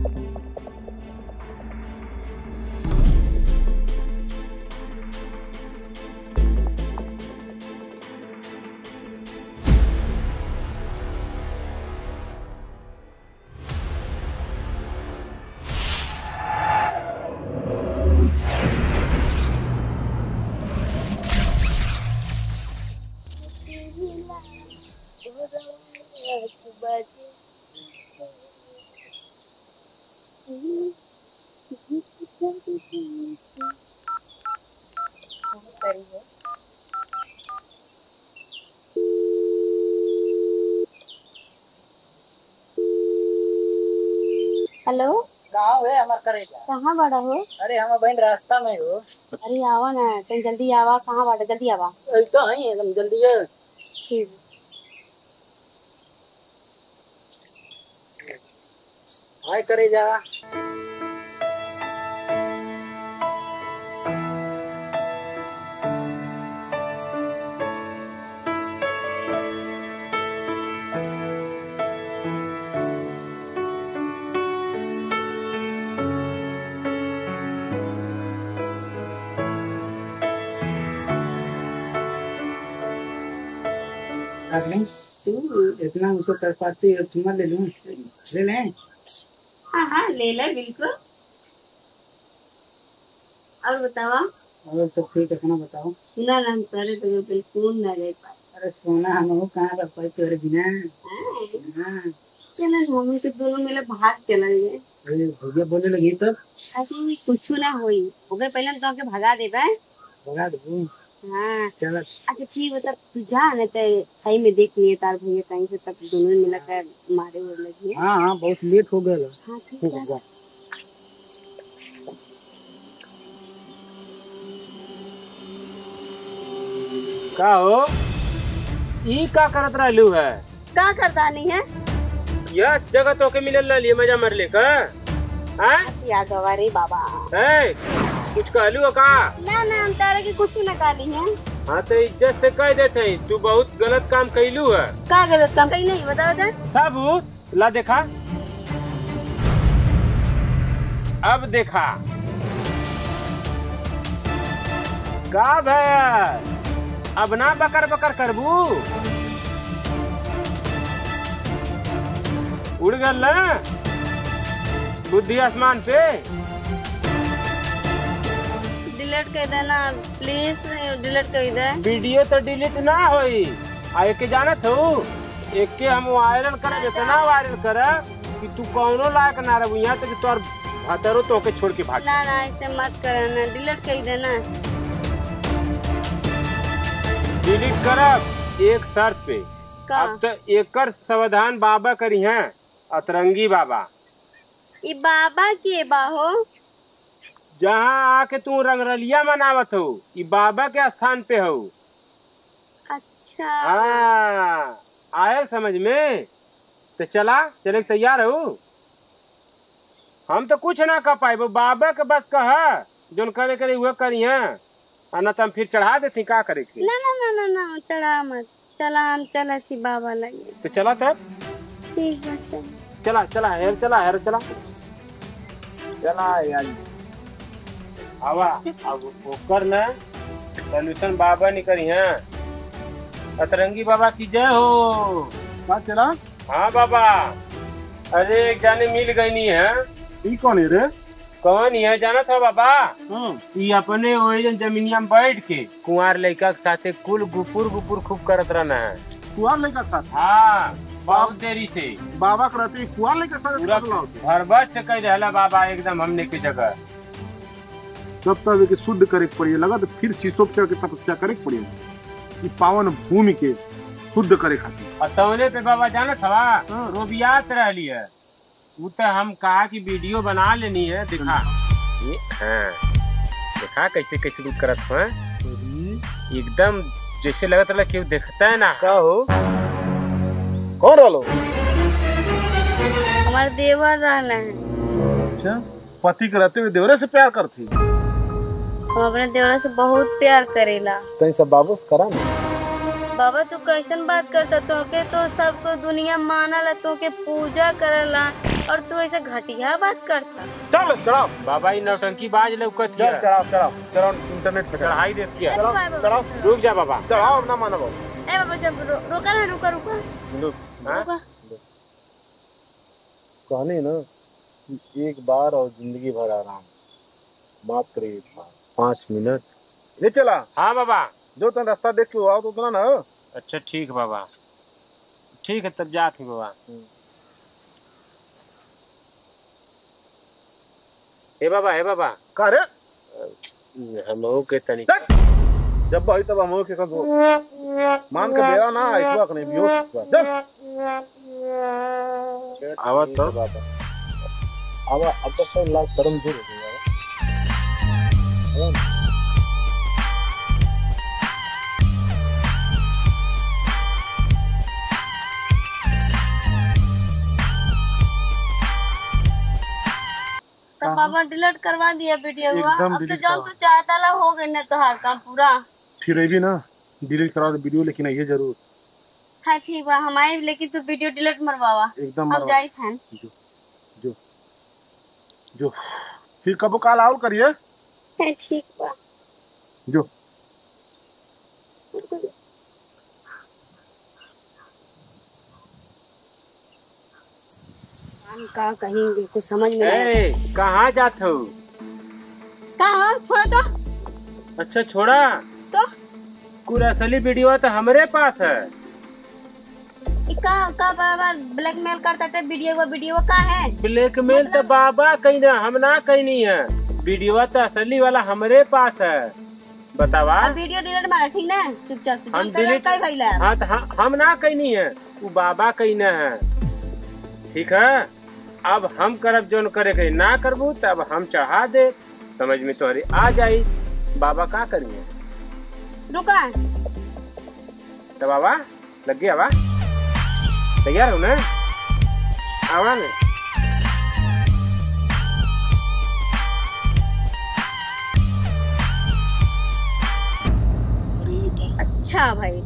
Hello. गाँव है हमार करेला। कहाँ बड़ा हो? अरे हम बहन रास्ता में हो। अरे आवा ना, तुम जल्दी आवा। कहाँ बड़ा? जल्दी आवा। तो है एकदम जल्दी है। ठीक। हाय करे जा। तू इतना मुझको कर पाती है, चुम्मा ले लूं? ले ले। हाँ हाँ ले ले बिल्कुल। और बतावा। और सब ठीक है, खाना बताओ। ना ना करे तो बिल्कुल ना ले पाए। अरे सोना हम कहाँ रह पाए तेरे बिना। हाँ। चलो हम तो दोनों मिले भाग चलेंगे। अरे भैया बोलने लगी तब। अरे कुछ ना होई, अगर पहले हम तो भगा देबे। भगा दूँ? हाँ चल। अच्छा ठीक है, तब तू जा न तो सही में देख लिए तार भैया कहीं से, तब दोनों मिला कर मारे उड़ लगी। हाँ हाँ बहुत लेट हो गया। हाँ ठीक है। का हो ई का करत रहलू है? का करता नहीं है? यह जगह तो के मिलल रहली मजा मरले का? हैं? हसिया गवारे बाबा। है कुछ कहलू का? ना ना हम तारे के कुछ न काली है। हाँ तो इज्जत से कह देते तू बहुत गलत काम कैलू है। का गलत काम कहीं नहीं, बताओ तो। सबूत ला देखा। अब देखा का भैया, अब ना बकर बकर करबू। उड़ गल ना बुद्धि आसमान पे। डिलीट कर देना प्लीज, डिलीट कर दे। वीडियो तो डिलीट ना होई। आ एक जानत हो, एक के हम वायरल करे देते ना, वायरल करे कि तू कौनो लायक ना रह यहाँ तक तोर भतरो तो के छोड़ के भाग। ना ना ऐसे मत करना, डिलीट कर देना। डिलीट करब एक शर्त पे। का? अब तो एकर समाधान बाबा करी हैं, अतरंगी बाबा। ये बाबा के बाहो? जहाँ आके तू रंगरलिया मनावत हो, ये बाबा के स्थान पे हो। अच्छा हाँ आयल समझ में? तो चला चले तैयार हो। हम तो कुछ ना कर पाए, वो बाबा के बस कहा जोन करे करे हुआ करी है, ना तो हम फिर चढ़ा देती का करे के। ना ना ना ना ना चढ़ा मत, चला हम चला थी बाबा लगे। तो चला तब। ठीक है चल। चला चला यार, चला यार, चला चला यार। आवा अब ओकर ना सोल्यूशन बाबा नहीं करी है। अतरंगी बाबा की जय हो। बात चला। हाँ बाबा, अरे एक जाने मिल गई नहीं है। ई कौन है रे? कौन है जाना था बाबा? हाँ। ये अपने वही जमीनिया में बैठ के कुंवार लड़का के साथे कुल गुपुर गुपुर खूब करत रहना है। कुआर लड़का के साथ? हाँ बहुत देरी से बाबा के रहते कुआर लड़का के साथ पूरा भरबस कह रहा बाबा एकदम हमने की जगह। तब तक के शुद्ध करे के पड़ी लगा, तो फिर शीशो पे के तपस्या करे के पड़ी। ई पावन भूमि के शुद्ध करे खातिर। और तौले पे बाबा जाना था रोबियात रहली है। वो तो हम कहा कि वीडियो बना लेनी है, दिखा ये। हाँ देखा कैसे कैसे कुछ करत है, एकदम जैसे लगत रहा क्यों देखता है ना। क्या हो? कौन रहो? हमारे देवर रहना है। अच्छा, पति के रहते हुए देवरे से प्यार करती? हम अपने देवरा से बहुत प्यार करेला। तो सब बाबू से करा ना। बाबा तू कैसन बात करता, तो के तो सबको दुनिया मानला, तो के पूजा करला, और तू ऐसे घटिया बात करता। चल चढ़ाओ बाबा ये नौटंकी बाज लौकत चल है, चढ़ाओ चढ़ाओ चढ़ाओ इंटरनेट पे चढ़ाओ चढ़ाई देती है। चढ़ाओ रुक जा बाबा, चढ़ाओ अपना मानो ए बाबा जब रुका ना, रुका रुका रुक। हाँ? रुका। कहनी ना कि एक बार और जिंदगी भर आराम, मात्र एक बार 5 मिनट ले चला। हाँ बाबा। जो तुम रास्ता देख के आओ तो उतना ना। अच्छा ठीक बाबा, ठीक है तब जात हूँ बाबा। हे बाबा का रे हम के तनी जब भाई तब हम के कब मान के बेरा ना आइसवा कने बियोस जब आवा तो बाबा आवा अब तो सब लाख शर्म दूर हो गया। तो बाबा डिलीट करवा दिया वीडियो। एकदम अब तो delete जब तू चाहता ला हो गई ना तो हर काम पूरा। फिर ये भी ना डिलीट करा दे वीडियो, लेकिन ये जरूर हाँ ठीक बा, हम आए लेकिन तू वीडियो डिलीट मरवावा। एकदम अब जाई फैन। जो जो फिर कब काल आउल करिए। हाँ ठीक बा। जो हम का कहेंगे कुछ समझ में नहीं। ए कहाँ जात हो? कहाँ छोड़ दो अच्छा छोड़ा, तो पूरा असली वीडियो तो हमारे पास है। का बार ब्लैकमेल करता था। वीडियो का है ब्लैकमेल तो बाबा कहीं ना, हम ना कहीं नहीं है। वीडियो तो असली वाला हमारे पास है। बतावा अब वीडियो डिलीट मार ठीक ना, चुपचाप हम डिलीट भइला। हाँ तो हम ना कहीं नहीं है, वो बाबा कहीं ना है। ठीक है, अब हम करब जोन करे कहीं ना करबू तब हम चढ़ा दे, समझ में तुम्हारी आ जाई। बाबा का करिए रुका। तो बाबा लग गया बा, तैयार हो ना? आवा ना। अच्छा भाई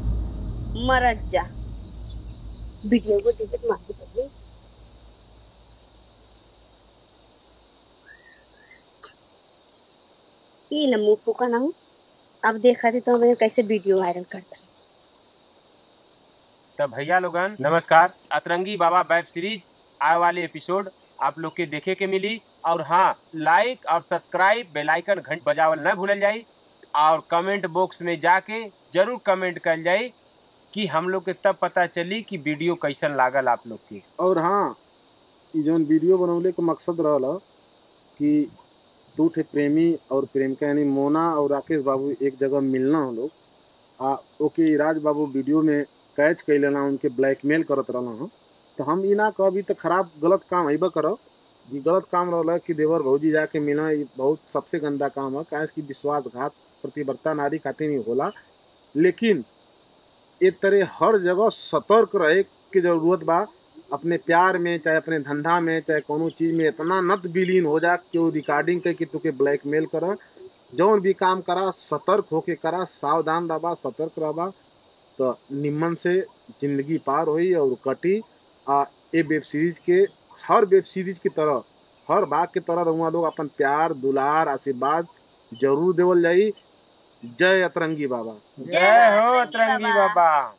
मरद जा, वीडियो को डिलीट मार दे। ये नमू का ना हूँ। अब देखा थे तो हमें कैसे वीडियो वायरल करता। तब भैया लोगन नमस्कार। अतरंगी बाबा वेब सीरीज आए वाले एपिसोड आप लोग के देखे के मिली। और हाँ, लाइक और सब्सक्राइब बेल आइकन घंट बजावल न भूलल जाई। और कमेंट बॉक्स में जाके जरूर कमेंट कर जाई कि हम लोग के तब पता चली कि वीडियो कैसन लागल आप लोग के। और हाँ, ये जो वीडियो बनौले का मकसद रहला कि दो ठे प्रेमी और प्रेमिका यानी मोना और राकेश बाबू एक जगह मिलना हो लोग आ ओके राज बाबू वीडियो में कैच कर लेना, उनके ब्लैकमेल करत रहना हो। तो हम ई ना कभी तो खराब गलत काम अबा करो। ये गलत काम रहला कि देवर भौजी जाके मिलना, ये बहुत सबसे गंदा काम है। काहे कि विश्वासघात प्रतिबद्धता नारी खातिर नहीं होला। लेकिन एक तरह हर जगह सतर्क रहे की जरूरत बा। अपने प्यार में चाहे अपने धंधा में चाहे कोनो चीज में इतना नत विलीन हो जा कि वो रिकॉर्डिंग करके तुके ब्लैकमेल करा। जौन भी काम करा सतर्क होके करा, सावधान रहा, सतर्क रहा तो निम्न से जिंदगी पार हुई और कटी। ये वेब सीरीज के हर वेब सीरीज की तरह हर भाग की तरह रहुआ लोग अपन प्यार दुलार आशीर्वाद जरूर देवल जाई। जय अतरंगी बाबा। जय हो अतरंगी बाबा।